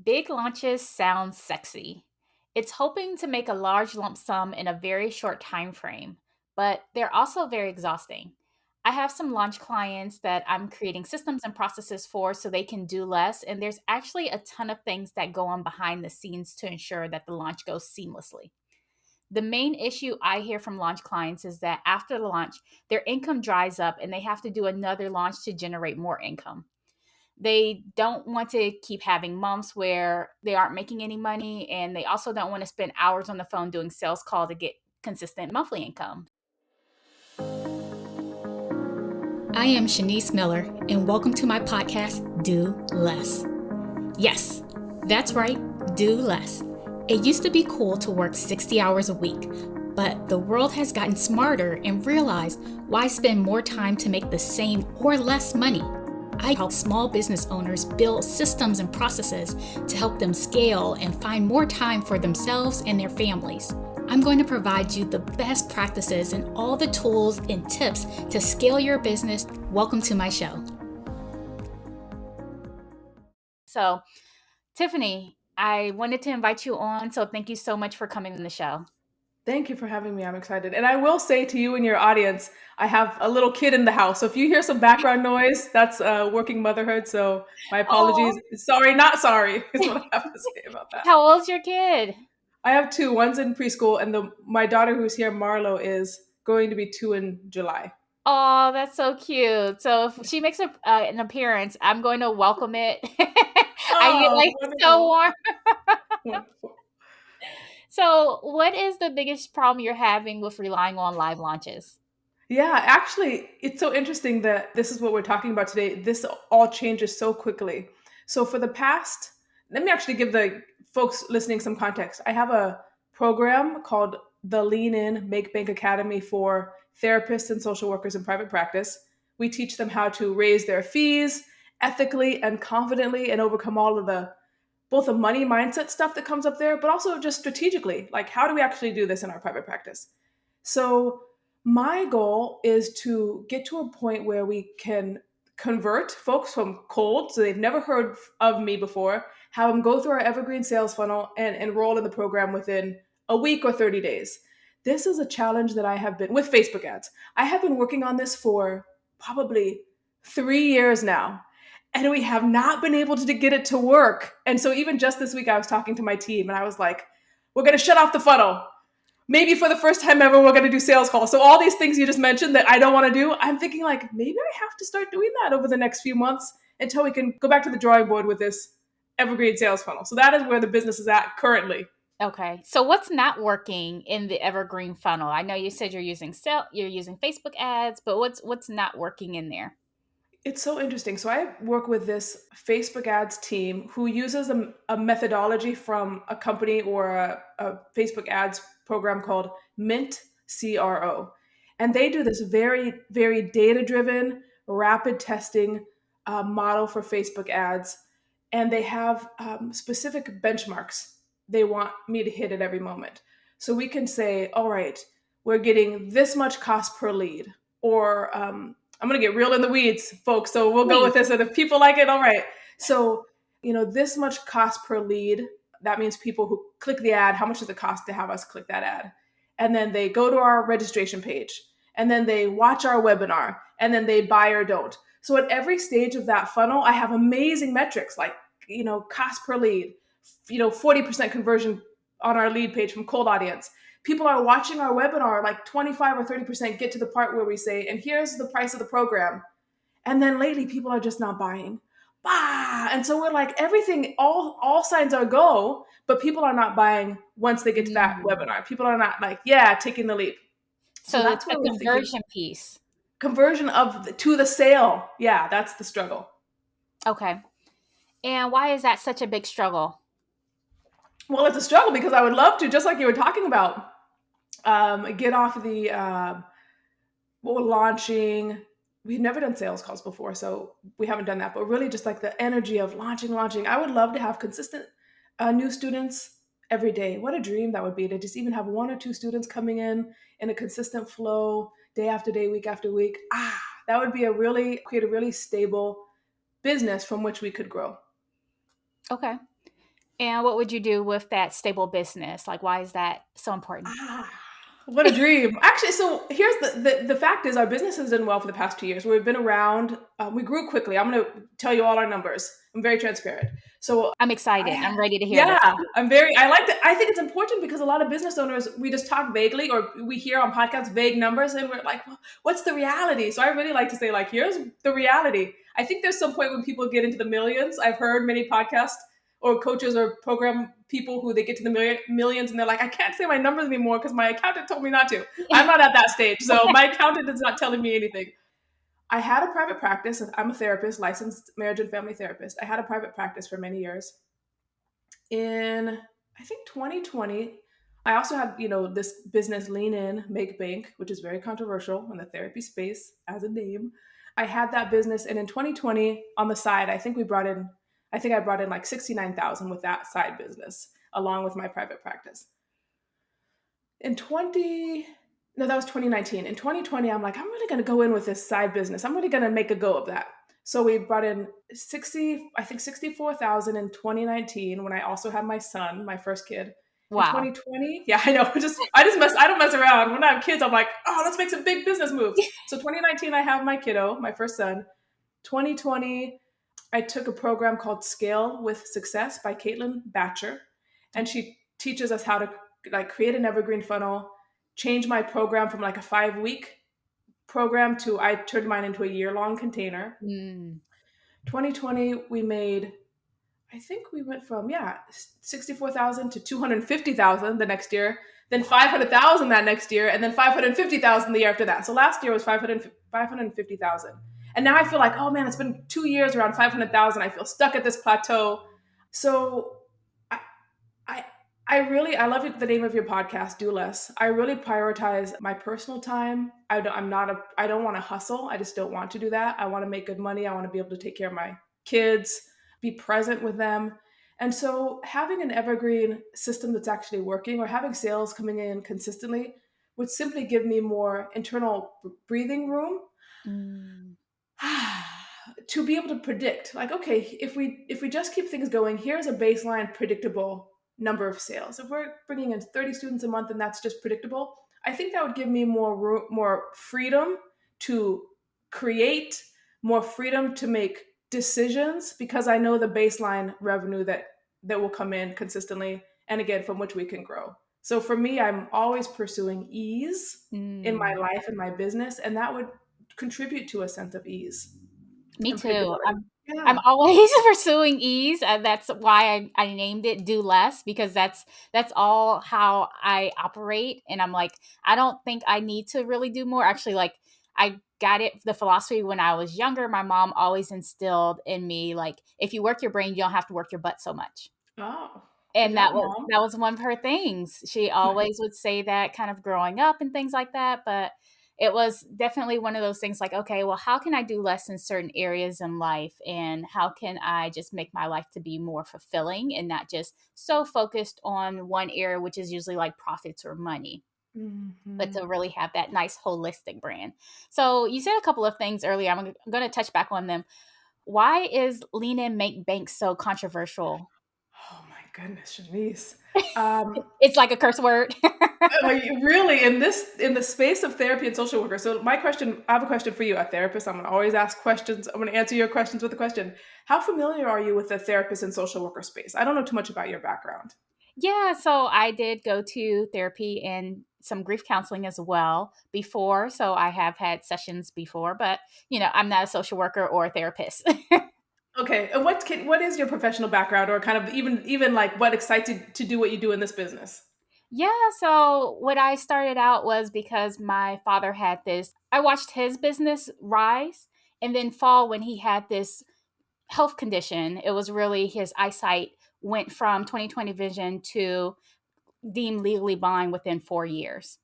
Big launches sound sexy. It's hoping to make a large lump sum in a very short time frame, but they're also very exhausting. I have some launch clients that I'm creating systems and processes for so they can do less, and there's actually a ton of things that go on behind the scenes to ensure that the launch goes seamlessly. The main issue I hear from launch clients is that after the launch, their income dries up and they have to do another launch to generate more income. They don't want to keep having months where they aren't making any money, and they also don't want to spend hours on the phone doing sales call to get consistent monthly income. I am Shanice Miller, and welcome to my podcast, Do Less. Yes, that's right, do less. It used to be cool to work 60 hours a week, but the world has gotten smarter and realized why spend more time to make the same or less money. I help small business owners build systems and processes to help them scale and find more time for themselves and their families. I'm going to provide you the best practices and all the tools and tips to scale your business. Welcome to my show. So, Tiffany, I wanted to invite you on, so thank you so much for coming on the show. Thank you for having me. I'm excited. And I will say to you and your audience, I have a little kid in the house. So if you hear some background noise, that's working motherhood. So my apologies. Oh, Sorry, not sorry, is what I have to say about that. how old's your kid? I have two. One's in preschool, and my daughter who's here, Marlo, is going to be 2 in July. Oh, that's so cute. So if she makes an appearance, I'm going to welcome it. I get Oh, like so wonderful. warm. Wonderful. So, what is the biggest problem you're having with relying on live launches? Yeah, actually, it's so interesting that this is what we're talking about today. This all changes so quickly. So, for the past, let me actually give the folks listening some context. I have a program called the Lean In Make Bank Academy for therapists and social workers in private practice. We teach them how to raise their fees ethically and confidently and overcome all of the both the money mindset stuff that comes up there, but also just strategically. Like, how do we actually do this in our private practice? So, my goal is to get to a point where we can convert folks from cold, so they've never heard of me before, have them go through our evergreen sales funnel and enroll in the program within a week or 30 days. This is a challenge that I have been with Facebook ads. I have been working on this for probably 3 years now, and we have not been able to get it to work. And so, even just this week, I was talking to my team and I was like, we're going to shut off the funnel. Maybe for the first time ever, we're going to do sales calls. So all these things you just mentioned that I don't want to do, I'm thinking like, maybe I have to start doing that over the next few months until we can go back to the drawing board with this evergreen sales funnel. So that is where the business is at currently. Okay. So what's not working in the evergreen funnel? I know you said you're using Facebook ads, but what's not working in there? It's so interesting. So I work with this Facebook ads team who uses a methodology from a company or a Facebook ads program called Mint CRO. And they do this very, very data driven, rapid testing model for Facebook ads. And they have specific benchmarks they want me to hit at every moment. So we can say, all right, we're getting this much cost per lead, or I'm going to get real in the weeds, folks. So we'll go Please. with this. And if people like it, all right. So, this much cost per lead, that means people who click the ad, how much does it cost to have us click that ad? And then they go to our registration page, and then they watch our webinar, and then they buy or don't. So at every stage of that funnel, I have amazing metrics like, cost per lead, 40% conversion on our lead page from cold audience. People are watching our webinar, like 25 or 30% get to the part where we say, and here's the price of the program. And then lately, people are just not buying. Bah! And so we're like, everything, all signs are go, but people are not buying once they get to that Mm. webinar. People are not like, yeah, taking the leap. So So it's that's the where we're thinking conversion piece. conversion to the sale. Yeah, that's the struggle. Okay. And why is that such a big struggle? Well, it's a struggle because I would love to, just like you were talking about, get off the launching. We've never done sales calls before, so we haven't done that. But really, just like the energy of launching. I would love to have consistent new students every day. What a dream that would be to just even have one or two students coming in a consistent flow, day after day, week after week. That would be create a really stable business from which we could grow. Okay. And what would you do with that stable business? Like, why is that so important? Ah, what a dream. Actually, so here's the fact is our business has done well for the past 2 years. We've been around. We grew quickly. I'm going to tell you all our numbers. I'm very transparent. So I'm excited. I, I'm ready to hear yeah, this. I like that. I think it's important because a lot of business owners, we just talk vaguely or we hear on podcasts vague numbers and we're like, well, what's the reality? So I really like to say like, here's the reality. I think there's some point when people get into the millions. I've heard many podcasts or coaches or program people who they get to the millions and they're like, I can't say my numbers anymore because my accountant told me not to. I'm not at that stage. So my accountant is not telling me anything. I had a private practice. I'm a therapist, licensed marriage and family therapist. I had a private practice for many years. In I think 2020, I also had, this business Lean In, Make Bank, which is very controversial in the therapy space as a name. I had that business and in 2020 on the side, I think I brought in like 69,000 with that side business along with my private practice. In 20 No, that was 2019. In 2020, I'm like, I'm really going to go in with this side business. I'm really going to make a go of that. So we brought in 64,000 in 2019 when I also had my son, my first kid. In Wow. 2020, yeah, I know. I don't mess around. When I have kids, I'm like, oh, let's make some big business moves. So 2019, I have my kiddo, my first son. 2020, I took a program called Scale with Success by Caitlin Batcher, and she teaches us how to like create an evergreen funnel, change my program from like a 5 week program to I turned mine into a year long container. Mm. 2020, we made, I think we went from, 64,000 to 250,000 the next year, then 500,000 that next year, and then 550,000 the year after that. So last year was 550,000. And now I feel like, oh man, it's been 2 years around 500,000. I feel stuck at this plateau. So I, I, I love the name of your podcast, Do Less. I really prioritize my personal time. I don't want to hustle. I just don't want to do that. I want to make good money. I want to be able to take care of my kids, be present with them. And so having an evergreen system that's actually working or having sales coming in consistently would simply give me more internal breathing room Mm. to be able to predict like, okay, if we just keep things going, here's a baseline predictable number of sales. If we're bringing in 30 students a month and that's just predictable, I think that would give me more freedom to create, more freedom to make decisions because I know the baseline revenue that will come in consistently and again from which we can grow. So for me, I'm always pursuing ease in my Mm. life and my business, and that would contribute to a sense of ease Me and too. predictability. I'm Yeah. always pursuing ease. That's why I named it Do Less because that's all how I operate. And I'm like, I don't think I need to really do more. Actually, like I got it the philosophy when I was younger. My mom always instilled in me like, if you work your brain, you don't have to work your butt so much. Oh, good And job, mom. that was one of her things. She always would say that kind of growing up and things like that, but it was definitely one of those things like, okay, well, how can I do less in certain areas in life and how can I just make my life to be more fulfilling and not just so focused on one area which is usually like profits or money, but Hmm. to really have that nice holistic brand. So, you said a couple of things earlier. I'm going to touch back on them. Why is Lean In Make Bank so controversial? Oh my goodness, Shanice. Um, It's like a curse word. really, in the space of therapy and social worker. So I have a question for you, a therapist. I'm gonna always ask questions. I'm gonna answer your questions with a question. How familiar are you with the therapist and social worker space? I don't know too much about your background. Yeah, so I did go to therapy and some grief counseling as well before. So I have had sessions before, but I'm not a social worker or a therapist. Okay, and what is your professional background, or kind of even like what excites you to do what you do in this business? Yeah, so what I started out was because my father had this, I watched his business rise and then fall when he had this health condition. It was really his eyesight went from 20/20 vision to deemed legally blind within 4 years.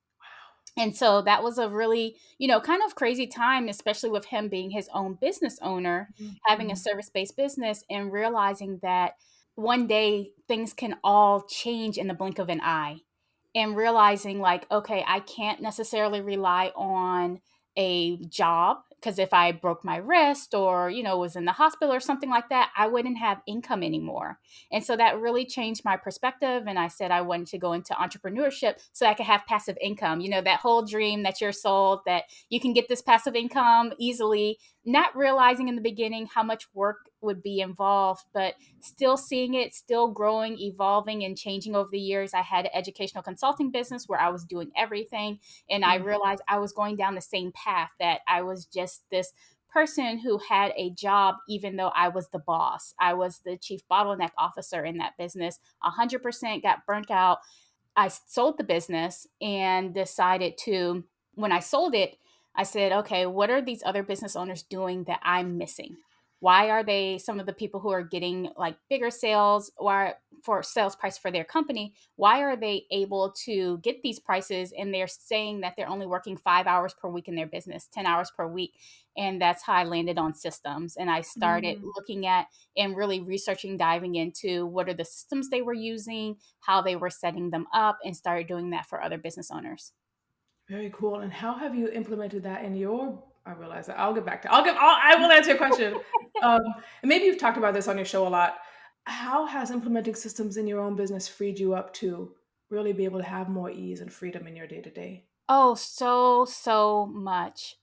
And so that was a really, kind of crazy time, especially with him being his own business owner, having a Mhm. service based business, and realizing that one day things can all change in the blink of an eye. And realizing, like, okay, I can't necessarily rely on a job because if I broke my wrist or, was in the hospital or something like that, I wouldn't have income anymore. And so that really changed my perspective. And I said I wanted to go into entrepreneurship so I could have passive income. That whole dream that you're sold that you can get this passive income easily, not realizing in the beginning how much work would be involved, but still seeing it, still growing, evolving, and changing over the years. I had an educational consulting business where I was doing everything. And I Mm. realized I was going down the same path, that I was just this person who had a job, even though I was the boss. I was the chief bottleneck officer in that business, 100% got burnt out. I sold the business and decided to, when I sold it, I said, okay, what are these other business owners doing that I'm missing? Why are they some of the people who are getting like bigger sales or for sales price for their company? Why are they able to get these prices and they're saying that they're only working 5 hours per week in their business, 10 hours per week? And that's how I landed on systems. And I started Mm. looking at and really researching, diving into what are the systems they were using, how they were setting them up, and started doing that for other business owners. Very cool. And how have you implemented that in your? I realize that I'll get back to. I will answer your question. Um, and maybe you've talked about this on your show a lot. How has implementing systems in your own business freed you up to really be able to have more ease and freedom in your day to day? Oh, so much.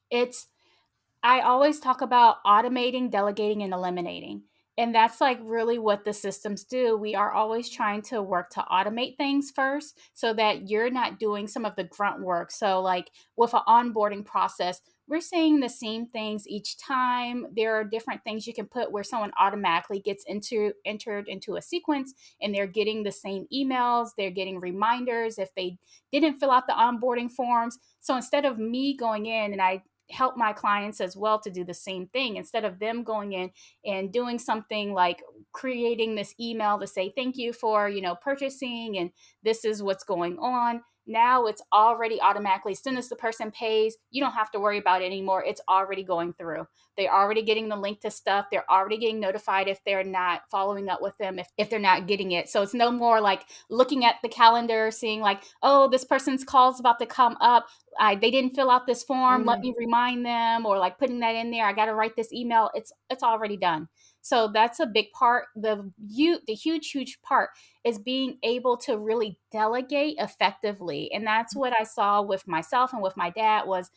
I always talk about automating, delegating, and eliminating. And that's like really what the systems do. We are always trying to work to automate things first so that you're not doing some of the grunt work. So, like with an onboarding process, we're saying the same things each time. There are different things you can put where someone automatically gets entered into a sequence and they're getting the same emails, they're getting reminders if they didn't fill out the onboarding forms. So instead of me going in, and I help my clients as well to do the same thing, instead of them going in and doing something like creating this email to say thank you for purchasing and this is what's going on. Now it's already automatically, as soon as the person pays, you don't have to worry about it anymore. It's already going through. They're already getting the link to stuff. They're already getting notified if they're not following up with them, if they're not getting it. So it's no more like looking at the calendar, seeing like, oh, this person's call's about to come up. They didn't fill out this form. Let Mm. me remind them, or like putting that in there. I got to write this email. It's already done. So that's a big part. The huge part is being able to really delegate effectively, and that's what I saw with myself and with my dad was,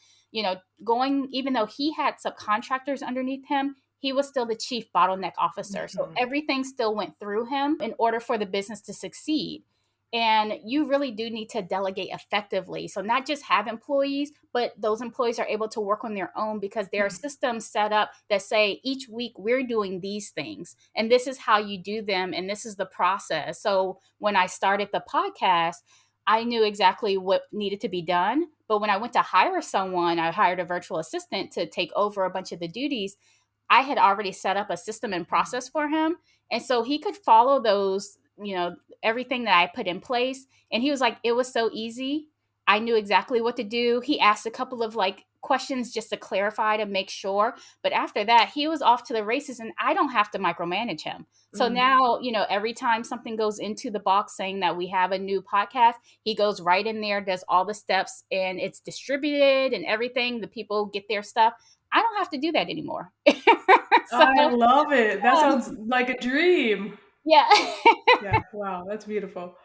going, even though he had subcontractors underneath him, he was still the chief bottleneck officer. So Mhm. everything still went through him in order for the business to succeed. And you really do need to delegate effectively. So, not just have employees, but those employees are able to work on their own because there are systems set up that say each week we're doing these things and this is how you do them and this is the process. So, when I started the podcast, I knew exactly what needed to be done. But when I went to hire someone, I hired a virtual assistant to take over a bunch of the duties. I had already set up a system and process for him. And so he could follow those, everything that I put in place. And he was like, it was so easy. I knew exactly what to do. He asked a couple of like questions just to clarify to make sure. But after that, he was off to the races and I don't have to micromanage him. So Mm. now, every time something goes into the box saying that we have a new podcast, he goes right in there, does all the steps, and it's distributed and everything. The people get their stuff. I don't have to do that anymore. So, I love it. That yeah. sounds like a dream. Yeah. Yeah, wow, that's beautiful.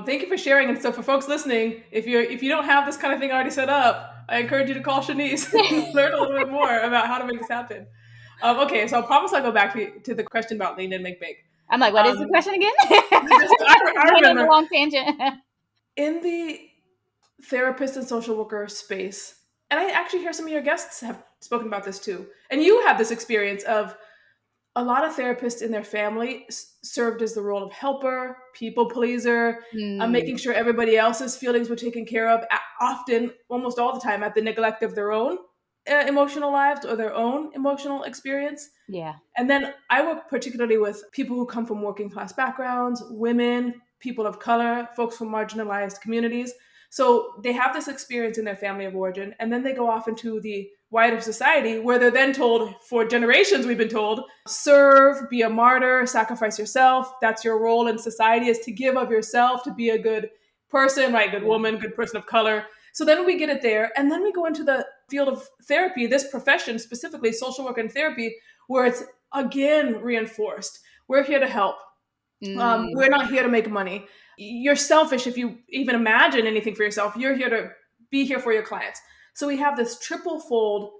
Thank you for sharing. And so, for folks listening, if you don't have this kind of thing already set up, I encourage you to call Shanice and learn a little bit more about how to make this happen. Okay, so I promise I'll go back to the question about lean and make big. I'm like, what is the Um, question again? I Going on a remember long tangent. in the therapist and social worker space, and I actually hear some of your guests have spoken about this too, and you have this experience of a lot of therapists in their family served as the role of helper, people pleaser, Mm, making sure everybody else's feelings were taken care of, often, almost all the time, at the neglect of their own emotional lives or their own emotional experience. yeah. And then I work particularly with people who come from working class backgrounds, women, people of color, folks from marginalized communities. So they have this experience in their family of origin, and then they go off into the wider society where they're then told, for generations, we've been told, serve, be a martyr, sacrifice yourself. That's your role in society, is to give of yourself, to be a good person, right? Good Yeah. woman, good person of color. So then we get it there. And then we go into the field of therapy, this profession, specifically social work and therapy, where it's again reinforced. We're here to help. Mm, We're not here to make money. You're selfish if you even imagine anything for yourself. You're here to be here for your clients. So we have this triple fold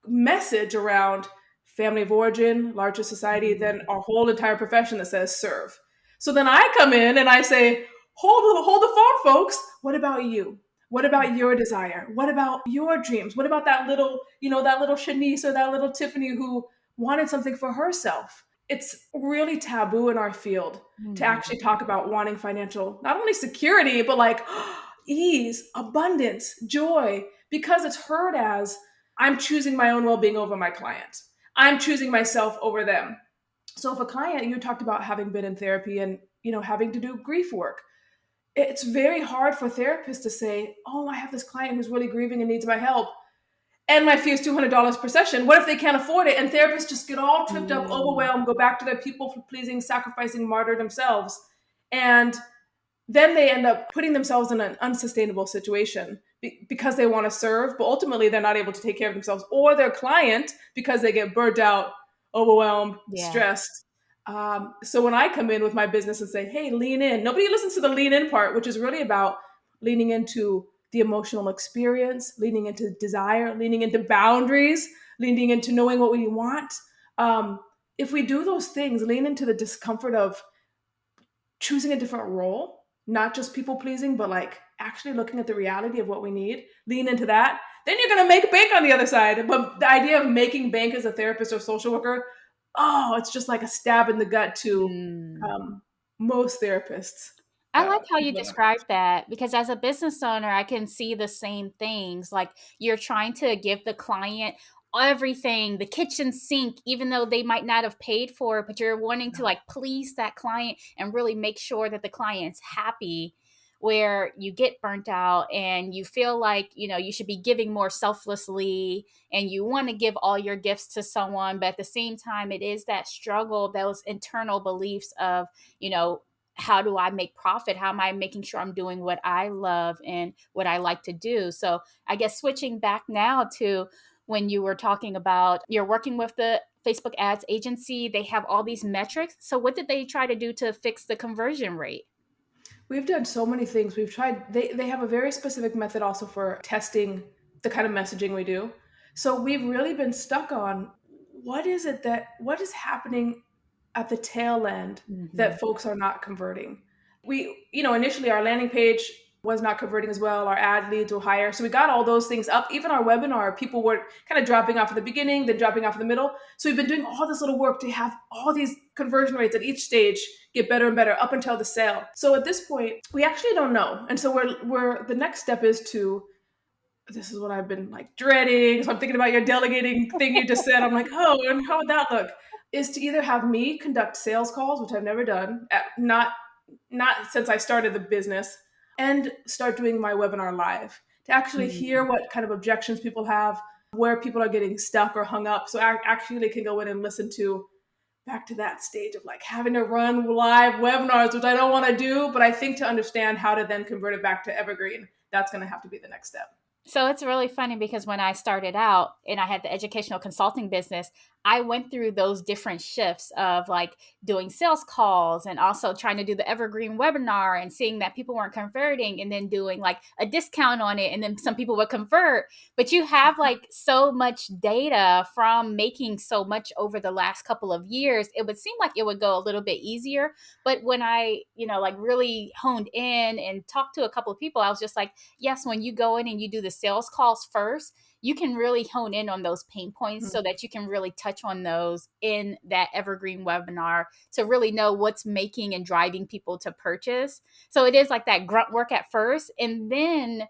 message around family of origin, larger society, mm, then our whole entire profession that says serve. So then I come in and I say, hold the phone, folks. What about you? What about your desire? What about your dreams? What about that little, that little Shanice or that little Tiffany who wanted something for herself? It's really taboo in our field to mm, actually talk about wanting financial, not only security, but like ease, abundance, joy, because it's heard as I'm choosing my own well being over my client. I'm choosing myself over them. So if a client, you talked about having been in therapy and having to do grief work, it's very hard for therapists to say, oh, I have this client who's really grieving and needs my help, and my fee is $200 per session. What if they can't afford it? And therapists just get all tripped up, mm. overwhelmed, go back to their people pleasing, sacrificing, martyr themselves. And then they end up putting themselves in an unsustainable situation because they want to serve, but ultimately they're not able to take care of themselves or their client because they get burnt out, overwhelmed, Yeah. stressed. So when I come in with my business and say, hey, lean in, nobody listens to the lean in part, which is really about leaning into the emotional experience, leaning into desire, leaning into boundaries, leaning into knowing what we want. Um, if we do those things, lean into the discomfort of choosing a different role, not just people pleasing, but like actually looking at the reality of what we need, lean into that, then you're going to make bank on the other side. But the idea of making bank as a therapist or social worker, oh, it's just like a stab in the gut to Mm. um, most therapists. I like how you People in described that because as a business owner, I can see the same things. Like you're trying to give the client everything, the kitchen sink, even though they might not have paid for it, but you're wanting to like please that client and really make sure that the client's happy. Where you get burnt out and you feel like, you should be giving more selflessly and you want to give all your gifts to someone, but at the same time, it is that struggle, those internal beliefs of, you know, how do I make profit? How am I making sure I'm doing what I love and what I like to do? So I guess switching back now to when you were talking about you're working with the Facebook ads agency, they have all these metrics. So what did they try to do to fix the conversion rate? We've done so many things. We've tried, they have a very specific method also for testing the kind of messaging we do. So we've really been stuck on what is happening at the tail end Hmm. that folks are not converting. Initially our landing page was not converting as well. Our ad leads were higher. So we got all those things up. Even our webinar, people were kind of dropping off at the beginning, then dropping off in the middle. So we've been doing all this little work to have all these conversion rates at each stage get better and better up until the sale. So at this point, we actually don't know. And so we're the next step is to this is what I've been like dreading. So I'm thinking about your delegating thing you just said. I'm like, oh, and how would that look? Is to either have me conduct sales calls, which I've never done, not since I started the business, and start doing my webinar live to actually hear Mm. what kind of objections people have, where people are getting stuck or hung up. So I actually can go in and listen to back to that stage of like having to run live webinars, which I don't want to do, but I think to understand how to then convert it back to evergreen, that's going to have to be the next step. So it's really funny because when I started out and I had the educational consulting business, I went through those different shifts of like doing sales calls and also trying to do the evergreen webinar and seeing that people weren't converting and then doing like a discount on it and then some people would convert. But you have like so much data from making so much over the last couple of years, it would seem like it would go a little bit easier. But when I, like really honed in and talked to a couple of people, I was just like, yes, when you go in and you do the sales calls first, you can really hone in on those pain points so that you can really touch on those in that evergreen webinar to really know what's making and driving people to purchase. So it is like that grunt work at first. And then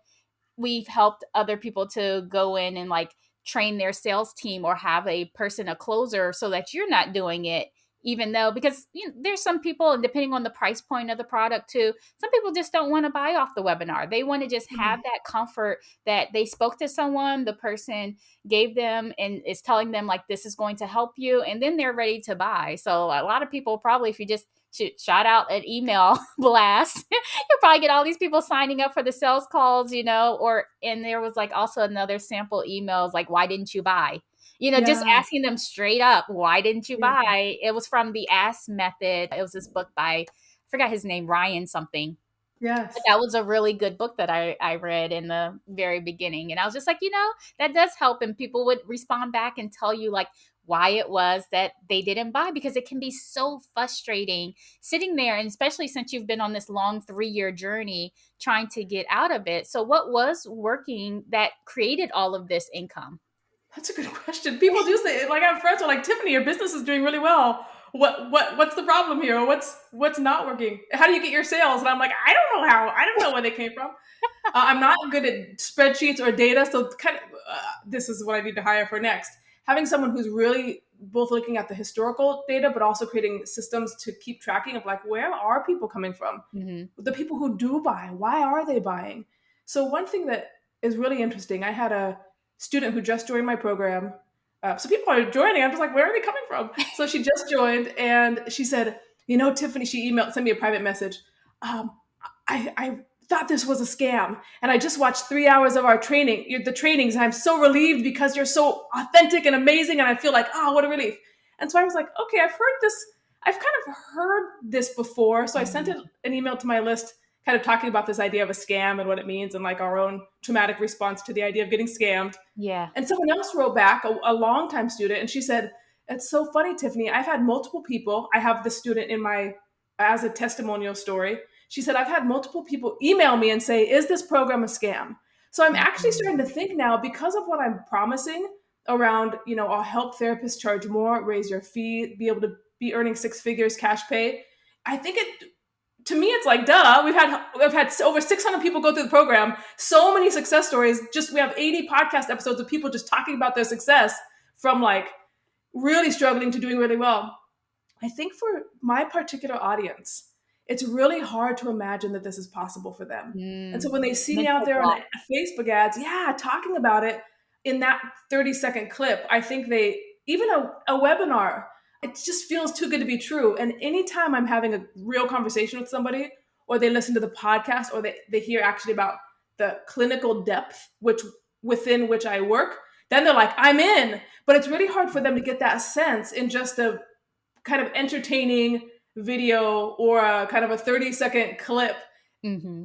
we've helped other people to go in and like train their sales team or have a person, a closer, so that you're not doing it. Even though, because there's some people, and depending on the price point of the product too, some people just don't want to buy off the webinar. They want to just have that comfort that they spoke to someone, the person gave them and is telling them like this is going to help you, and then they're ready to buy. So a lot of people probably, if you just shout out an email blast. You'll probably get all these people signing up for the sales calls, or and there was like also another sample emails like, why didn't you buy? Just Yeah. asking them straight up, why didn't you Yeah. buy? It was from the Ask Method. It was this book by, I forgot his name, Ryan something. But Yes. that was a really good book that I read in the very beginning. And I was just like, that does help. And people would respond back and tell you like why it was that they didn't buy, because it can be so frustrating sitting there. And especially since you've been on this long 3-year journey trying to get out of it. So what was working that created all of this income? That's a good question. People do say, like, I have friends who are like, Tiffany, your business is doing really well. What's the problem here? Or what's not working? How do you get your sales? And I'm like, I don't know how. I don't know where they came from. I'm not good at spreadsheets or data, so kind of this is what I need to hire for next. Having someone who's really both looking at the historical data, but also creating systems to keep tracking of like, where are people coming from? Hmm. The people who do buy, why are they buying? So one thing that is really interesting, I had a student who just joined my program. So people are joining. I'm just like, where are they coming from? So she just joined, and she said, Tiffany, sent me a private message. Um, I thought this was a scam, and I just watched 3 hours of our training, the trainings, and I'm so relieved because you're so authentic and amazing, and I feel like, what a relief. And so I was like, okay, I've kind of heard this before. So I sent Hmm. an email to my list, kind of talking about this idea of a scam and what it means, and like our own traumatic response to the idea of getting scammed. Yeah. And someone else wrote back, a longtime student, and she said, "It's so funny, Tiffany. I've had multiple people. I have this student in my as a testimonial story. She said, I've had multiple people email me and say, is this program a scam? So I'm actually starting to think now, because of what I'm promising around, I'll help therapists charge more, raise your fee, be able to be earning 6 figures cash pay. I think to me, it's like, duh. We've had over 600 people go through the program. So many success stories. Just we have 80 podcast episodes of people just talking about their success, from like really struggling to doing really well. I think for my particular audience, it's really hard to imagine that this is possible for them. And so Mm. when they see me out Mental there on block. Facebook ads, yeah, talking about it in that 30-second clip, I think even a webinar, it just feels too good to be true. And anytime I'm having a real conversation with somebody, or they listen to the podcast, or they hear actually about the clinical depth within which I work, then they're like, I'm in. But it's really hard for them to get that sense in just a kind of entertaining video or a kind of a 30-second clip. Hmm.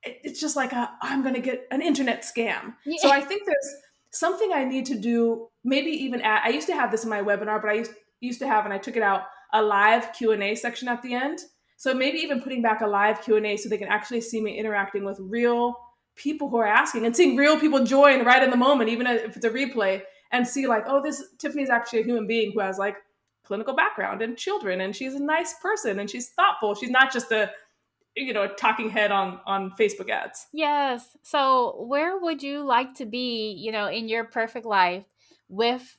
It's just like I'm going to get an internet scam. So Yeah. I think there's something I need to do. Maybe even I used to have this in my webinar, but I used to have, and I took it out, a live Q&A section at the end. So maybe even putting back a live Q&A so they can actually see me interacting with real people who are asking, and seeing real people join right in the moment, even if it's a replay, and see like, oh, this Tiffany's actually a human being who has like clinical background and children, and she's a nice person, and she's thoughtful. She's not just a talking head on Facebook ads. Yes. So where would you like to be, in your perfect life with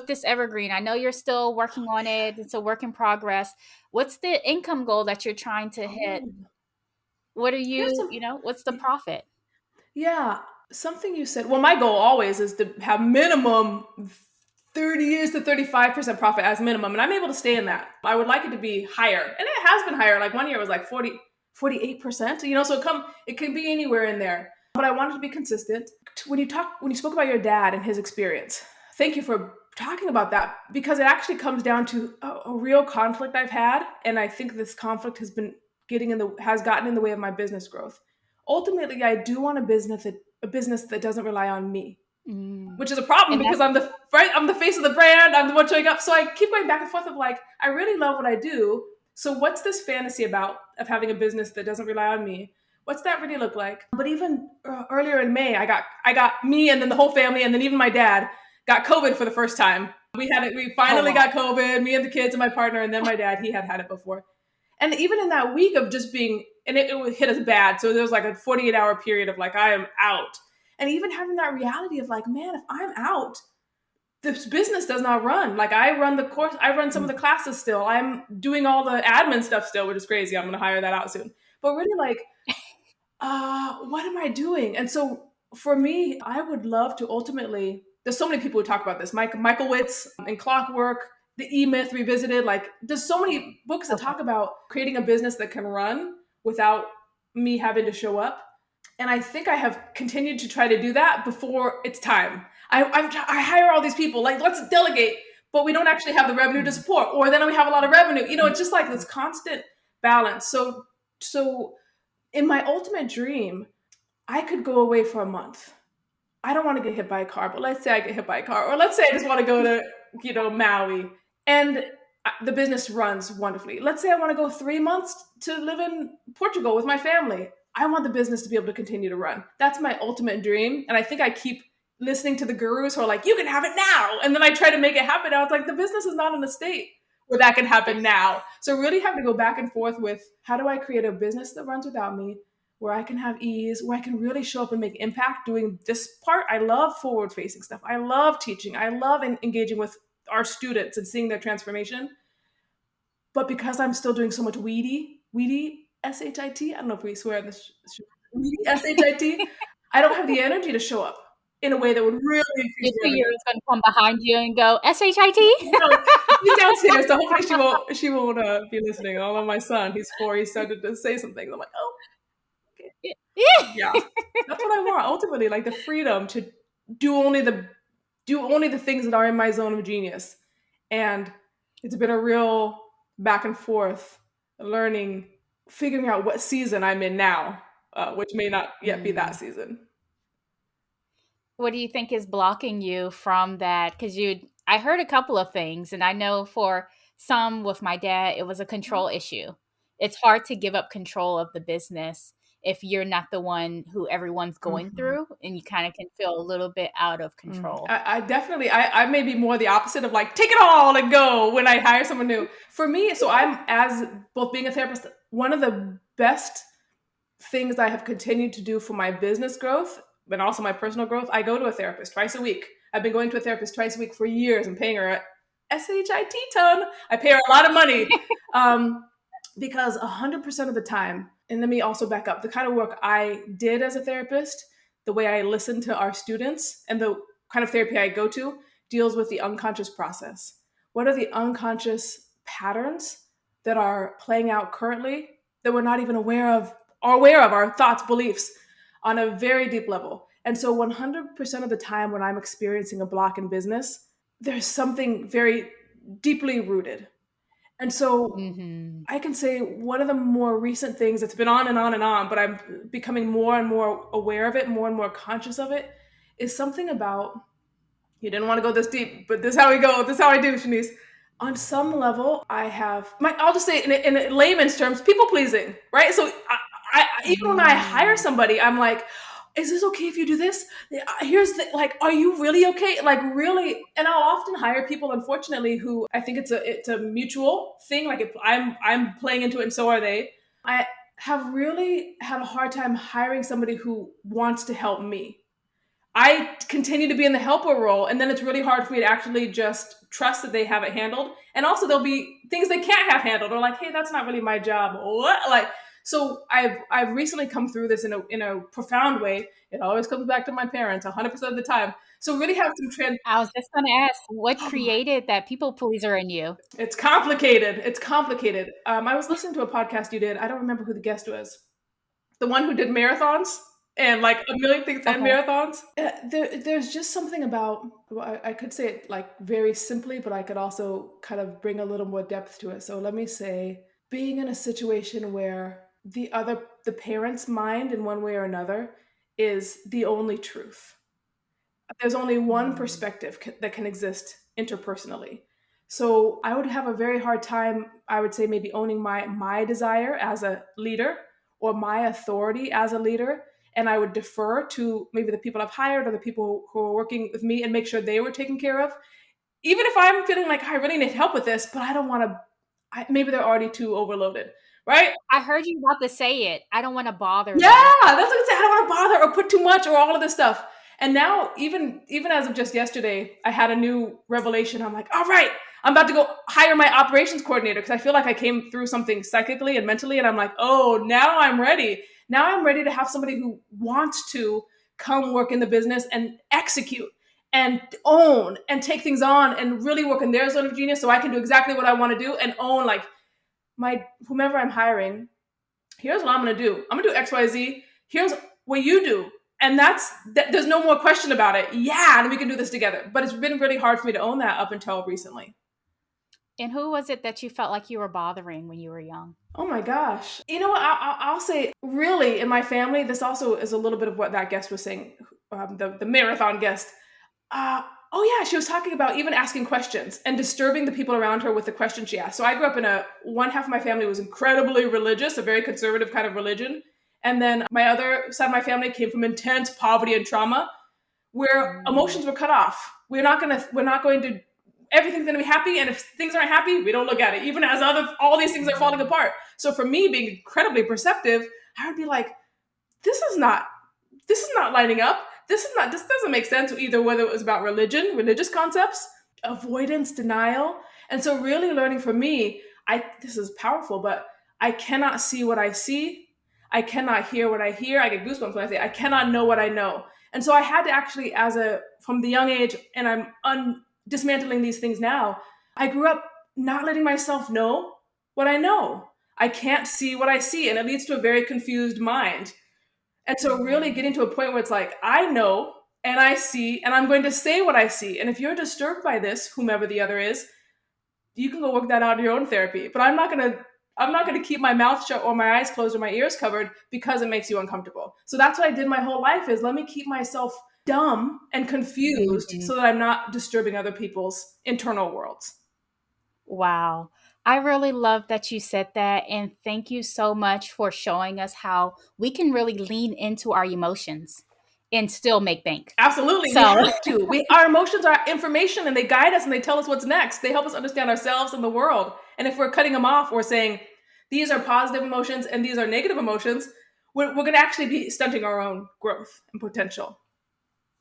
this evergreen? I know you're still working on it. It's a work in progress. What's the income goal that you're trying to hit? Oh, What are here's you, some. what's the profit? Yeah, something you said. Well, my goal always is to have minimum 30 years to 35% profit as minimum, and I'm able to stay in that. I would like it to be higher, and it has been higher. Like one year it was like 48%. So it can be anywhere in there. But I wanted to be consistent. When you spoke about your dad and his experience, thank you for talking about that, because it actually comes down to a real conflict I've had, and I think this conflict has gotten in the way of my business growth. Ultimately, I do want a business that doesn't rely on me, Mm. which is a problem And because that's I'm the face of the brand. I'm the one showing up. So I keep going back and forth of like, I really love what I do. So what's this fantasy about of having a business that doesn't rely on me? What's that really look like? But even earlier in May, I got me, and then the whole family, and then even my dad got COVID for the first time. We had it. We oh finally wow. got COVID. Me and the kids and my partner, and then my dad. He had it before. And even in that week of just being, and it would hit us bad. So there was like a 48-hour period of like, I am out. And even having that reality of like, man, if I'm out, this business does not run. Like I run the course, I run some of Mm. the classes still. I'm doing all the admin stuff still, which is crazy. I'm going to hire that out soon. But really like, what am I doing? And so for me, I would love to ultimately, there's so many people who talk about this. Michael Witz in Clockwork, The E-Myth Revisited. Like, there's so many books that Okay. talk about creating a business that can run without me having to show up. And I think I have continued to try to do that before it's time. I hire all these people, like, let's delegate, but we don't actually have the revenue to Mm. support, or then we have a lot of revenue. It's just like this constant balance. So in my ultimate dream, I could go away for a month. I don't want to get hit by a car, but let's say I get hit by a car, or let's say I just want to go to, Maui, and the business runs wonderfully. Let's say I want to go 3 months to live in Portugal with my family. I want the business to be able to continue to run. That's my ultimate dream. And I think I keep listening to the gurus who are like, you can have it now. And then I try to make it happen. Now it's like the business is not in a state where that can happen now. So really have to go back and forth with, how do I create a business that runs without me, where I can have ease, where I can really show up and make impact doing this part. I love forward facing stuff. I love teaching. I love engaging with our students and seeing their transformation. But because I'm still doing so much weedy, SHIT, I don't know if we swear in this, weedy, SHIT, I don't have the energy to show up in a way that would really Your increase revenue. 2 year old's gonna come behind you and go, SHIT? No, she's downstairs, so hopefully she won't be listening. Although my son, he's 4, he started to say some things. I'm like, oh, okay. Yeah, that's what I want. Ultimately, like the freedom to do only the do only the things that are in my zone of genius. And it's been a real back and forth learning, figuring out what season I'm in now, which may not yet be that Mm. season. What do you think is blocking you from that? Because I heard a couple of things, and I know for some with my dad, it was a control issue. It's hard to give up control of the business if you're not the one who everyone's going Mhm. through, and you kind of can feel a little bit out of control. I definitely, I may be more the opposite of like, take it all and go when I hire someone new. For me, so I'm, as both being a therapist, one of the best things I have continued to do for my business growth, but also my personal growth, I go to a therapist twice a week. I've been going to a therapist twice a week for years and paying her a SHIT ton. I pay her a lot of money, because 100% of the time, and let me also back up, the kind of work I did as a therapist, the way I listen to our students, and the kind of therapy I go to deals with the unconscious process. What are the unconscious patterns that are playing out currently that we're not even aware of our thoughts, beliefs on a very deep level. And so 100% of the time when I'm experiencing a block in business, there's something very deeply rooted. And so Hmm. I can say one of the more recent things that's been on and on and on, but I'm becoming more and more aware of it, more and more conscious of it, is something about, you didn't want to go this deep, but this is how we go. This is how I do, Shanice. On some level, I'll just say it in layman's terms, people pleasing, right? So even when I hire Mm. somebody, I'm like, is this okay if you do this? Here's the, like, are you really okay? Like, really? And I'll often hire people, unfortunately, who I think it's a mutual thing. Like, if I'm playing into it and so are they. I have really had a hard time hiring somebody who wants to help me. I continue to be in the helper role, and then it's really hard for me to actually just trust that they have it handled. And also, there'll be things they can't have handled, or like, hey, that's not really my job. What? Like, so I've recently come through this in a profound way. It always comes back to my parents 100% of the time. So really have some I was just going to ask, what oh, created that people pleaser in you? it's complicated. It's complicated. I was listening to a podcast you did. I don't remember who the guest was. The one who did marathons and like a million things and Okay. marathons. There's just something about, well, I could say it like very simply, but I could also kind of bring a little more depth to it. So let me say, being in a situation where the parent's mind in one way or another is the only truth. There's only one Mm. perspective that can exist interpersonally. So I would have a very hard time, I would say, maybe owning my desire as a leader or my authority as a leader, and I would defer to maybe the people I've hired or the people who are working with me and make sure they were taken care of. Even if I'm feeling like I really need help with this, but I don't want to. Maybe they're already too overloaded, right? I heard you about to say it. I don't want to bother Yeah, them. that's what I say. I don't want to bother or put too much or all of this stuff. And now, even as of just yesterday, I had a new revelation. I'm like, all right, I'm about to go hire my operations coordinator because I feel like I came through something psychically and mentally, and I'm like, oh, now I'm ready. Now I'm ready to have somebody who wants to come work in the business and execute. and own and take things on and really work in their zone of genius so I can do exactly what I want to do and own like my whomever I'm hiring. Here's what I'm going to do. I'm going to do XYZ. Here's what you do. And there's no more question about it. Yeah, and we can do this together. But it's been really hard for me to own that up until recently. And who was it that you felt like you were bothering when you were young? Oh my gosh. You know what? I'll say, really, in my family, this also is a little bit of what that guest was saying, the marathon guest. Oh yeah, she was talking about even asking questions and disturbing the people around her with the questions she asked. So I grew up in one half of my family was incredibly religious, a very conservative kind of religion. And then my other side of my family came from intense poverty and trauma where Mm, emotions were cut off. We're not going to, everything's going to be happy. And if things aren't happy, we don't look at it, even as all these things are falling mm, apart. So for me, being incredibly perceptive, I would be like, this is not this is not lining up. This doesn't make sense either, whether it was about religion, religious concepts, avoidance, denial. And so really learning for me, I this is powerful, but I cannot see what I see. I cannot hear what I hear. I get goosebumps when I say I cannot know what I know. And so I had to actually, from the young age, and dismantling these things now. I grew up not letting myself know what I know. I can't see what I see, and it leads to a very confused mind. And so really mm. getting to a point where it's like, I know and I see, and I'm going to say what I see. And if you're disturbed by this, whomever the other is, you can go work that out in your own therapy. But I'm not gonna keep my mouth shut or my eyes closed or my ears covered because it makes you uncomfortable. So that's what I did my whole life is let me keep myself dumb and confused Mhm. so that I'm not disturbing other people's internal worlds. Wow. I really love that you said that. And thank you so much for showing us how we can really lean into our emotions and still make bank. Absolutely. We So, have to. Our emotions are information and they guide us and they tell us what's next. They help us understand ourselves and the world. And if we're cutting them off or saying these are positive emotions and these are negative emotions, we're going to actually be stunting our own growth and potential.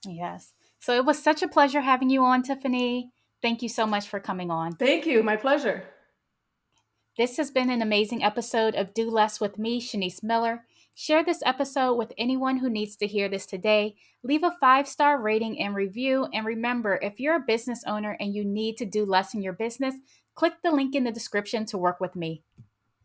yes. So it was such a pleasure having you on, Tiffany. Thank you so much for coming on. Thank you. My pleasure. This has been an amazing episode of Do Less with me, Shanice Miller. Share this episode with anyone who needs to hear this today. Leave a 5-star rating and review. And remember, if you're a business owner and you need to do less in your business, click the link in the description to work with me.